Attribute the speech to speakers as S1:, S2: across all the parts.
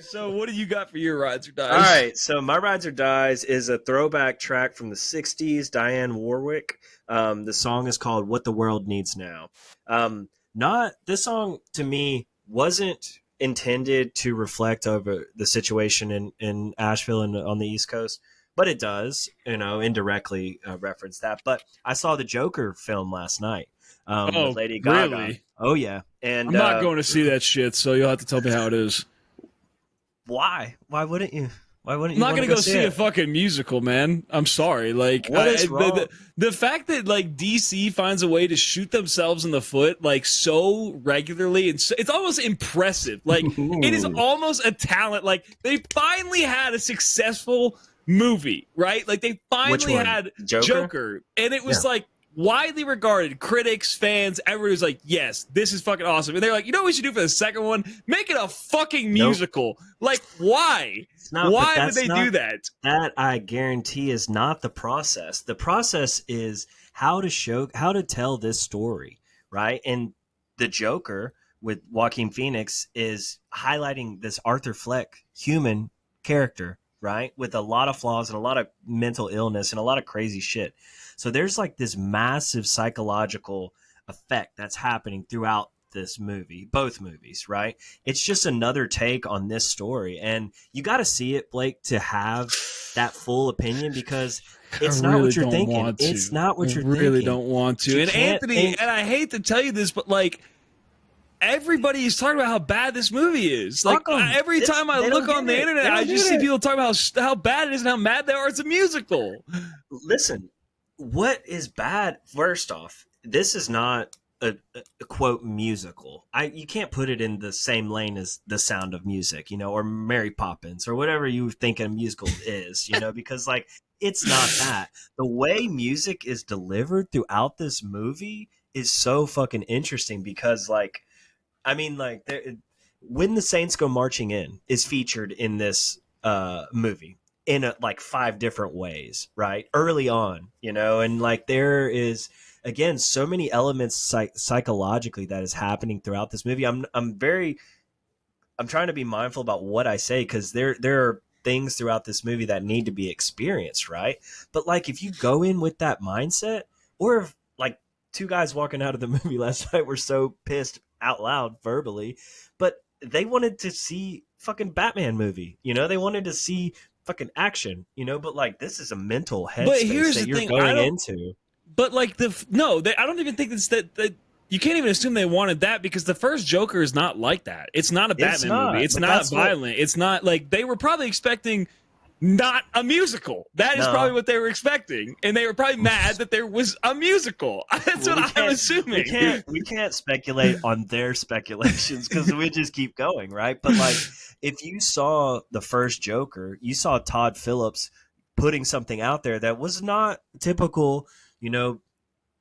S1: So what do you got for your rides or dies?
S2: All right, so my rides or dies is a throwback track from the '60s, Diane Warwick. The song is called "What the World Needs Now." Not this song to me wasn't intended to reflect over the situation in Asheville and on the East Coast, but it does, indirectly reference that. But I saw the Joker film last night with Lady Gaga.
S1: Really?
S2: Oh yeah, and
S1: I'm not going to see that shit, so you'll have to tell me how it is.
S2: Why? Why wouldn't you? Why wouldn't
S1: I'm
S2: you?
S1: not gonna go see a fucking musical, man. I'm sorry. Like,
S2: what is wrong?
S1: The fact that like DC finds a way to shoot themselves in the foot like so regularly, and it's almost impressive. Like, it is almost a talent. Like, they finally had a successful movie, right? Like, they finally had Joker, and it was like widely regarded. Critics, fans, everybody was like, yes, this is fucking awesome. And they're like, you know what we should do for the second one? Make it a fucking musical. Like, why? Why would they do that?
S2: That, I guarantee, is not the process. The process is how to tell this story, right? And the Joker with Joaquin Phoenix is highlighting this Arthur Fleck human character, right? With a lot of flaws and a lot of mental illness and a lot of crazy shit. So there's like this massive psychological effect that's happening throughout this movie, both movies, right? It's just another take on this story. And you got to see it, Blake, to have that full opinion, because it's not what you're thinking. It's not what you're thinking.
S1: I really don't want to. And Anthony, and I hate to tell you this, but like, everybody is talking about how bad this movie is. Like, every time I look on the internet, I just see people talking about how bad it is and how mad they are. It's a musical.
S2: Listen, what is bad? First off, this is not a quote musical. You can't put it in the same lane as The Sound of Music, or Mary Poppins or whatever you think a musical is, because like, it's not that. The way music is delivered throughout this movie is so fucking interesting, because like, I mean, like, When the Saints Go Marching In is featured in this movie in like 5 different ways, right? Early on, and like, there is, again, so many elements psychologically that is happening throughout this movie. I'm trying to be mindful about what I say, because there are things throughout this movie that need to be experienced, right? But like, if you go in with that mindset, or if like 2 guys walking out of the movie last night were so pissed out loud verbally, but they wanted to see fucking Batman movie, they wanted to see fucking action, but like, this is a mental headspace that you're going into.
S1: But like, I don't even think it's that you can't even assume they wanted that, because the first Joker is not like that. It's not a Batman movie. It's not violent. It's not like, they were probably expecting not a musical. That is probably what they were expecting, and they were probably mad that there was a musical. That's what I'm assuming.
S2: We can't speculate on their speculations, because we just keep going, right? But like, if you saw the first Joker, you saw Todd Phillips putting something out there that was not typical,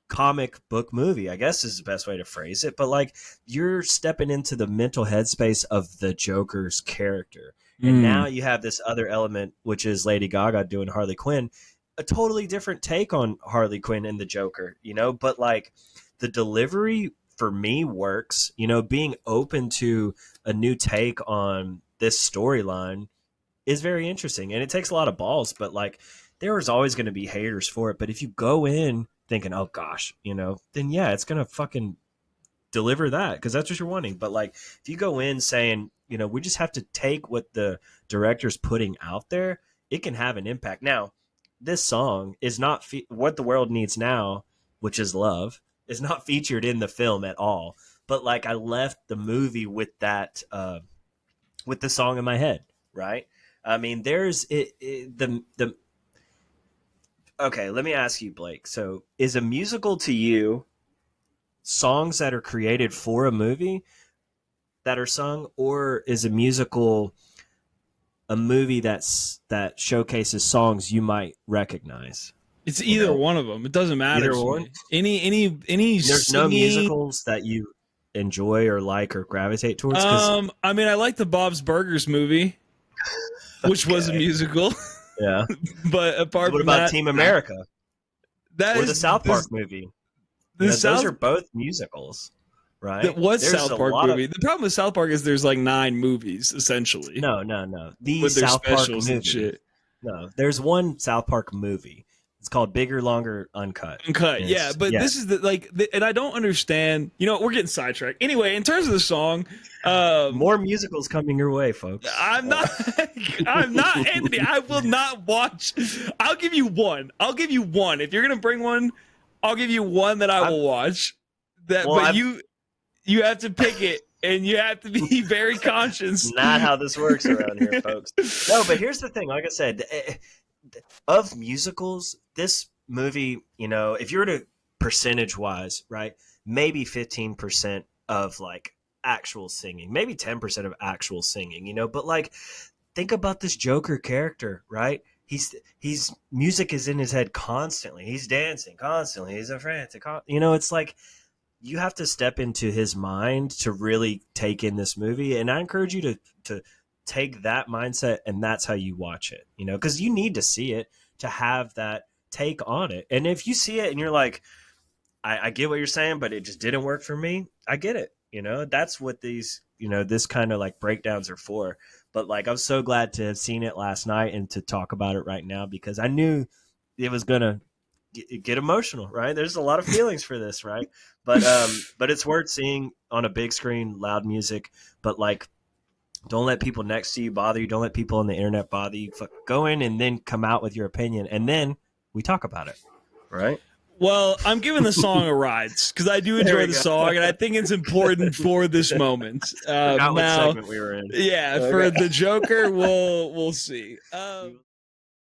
S2: comic book movie, I guess is the best way to phrase it. But like, you're stepping into the mental headspace of the Joker's character. And now you have this other element, which is Lady Gaga doing Harley Quinn, a totally different take on Harley Quinn and the Joker, but like, the delivery for me works, being open to a new take on this storyline is very interesting. And it takes a lot of balls, but like, there is always going to be haters for it. But if you go in thinking, oh gosh, then yeah, it's going to fucking deliver that, because that's what you're wanting. But like, if you go in saying, we just have to take what the director's putting out there, it can have an impact. Now, this song is not What the World Needs Now, which is love, is not featured in the film at all. But like, I left the movie with that, with the song in my head, right? I mean, there's okay, let me ask you, Blake. So is a musical to you songs that are created for a movie that are sung, or is a musical a movie that showcases songs you might recognize?
S1: It's either one of them. It doesn't matter.
S2: Either one.
S1: Any.
S2: There's no musicals that you enjoy or like or gravitate towards.
S1: I mean, I like the Bob's Burgers movie, which was a musical.
S2: Yeah,
S1: but apart
S2: what
S1: from
S2: about
S1: that,
S2: Team America?
S1: That
S2: or
S1: is
S2: the South Park movie. Those are both musicals, right?
S1: That was
S2: There's
S1: South
S2: a
S1: Park
S2: lot
S1: movie.
S2: of
S1: The problem with South Park is there's like 9 movies essentially
S2: no. The
S1: with their
S2: South Park
S1: specials and
S2: movie.
S1: shit.
S2: No, there's one South Park movie. It's called Bigger, Longer, Uncut.
S1: Uncut,
S2: And
S1: yeah, but this is and I don't understand. You know, we're getting sidetracked. Anyway, in terms of the song,
S2: more musicals coming your way, folks.
S1: I'm not, I'm not Anthony. I will not watch. I'll give you one. If you're gonna bring one, I'll give you one that I will watch. You have to pick it, and you have to be very conscious.
S2: Not how this works around here, folks. No, but here's the thing. Like I said, of musicals, this movie, you know, if you were to percentage wise, right, maybe 15% of like actual singing, maybe 10% of actual singing, you know, but like think about this Joker character, right? He's music is in his head constantly. He's dancing constantly. He's a frantic, you know, it's like you have to step into his mind to really take in this movie. And I encourage you to take that mindset, and that's how you watch it, you know, because you need to see it to have that take on it. And if you see it and you're like, I get what you're saying, but it just didn't work for me, I get it. You know, that's what these, you know, this kind of like breakdowns are for. But like, I'm so glad to have seen it last night and to talk about it right now, because I knew it was going to get emotional, right? There's a lot of feelings for this, right? But it's worth seeing on a big screen, loud music, but like, don't let people next to you bother you. Don't let people on the internet bother you. Go in and then come out with your opinion, and then we talk about it, right?
S1: Well, I'm giving the song a ride because I do enjoy the song, and I think it's important for this moment.
S2: Now, what segment we were in?
S1: Yeah, okay. For the Joker, we'll see.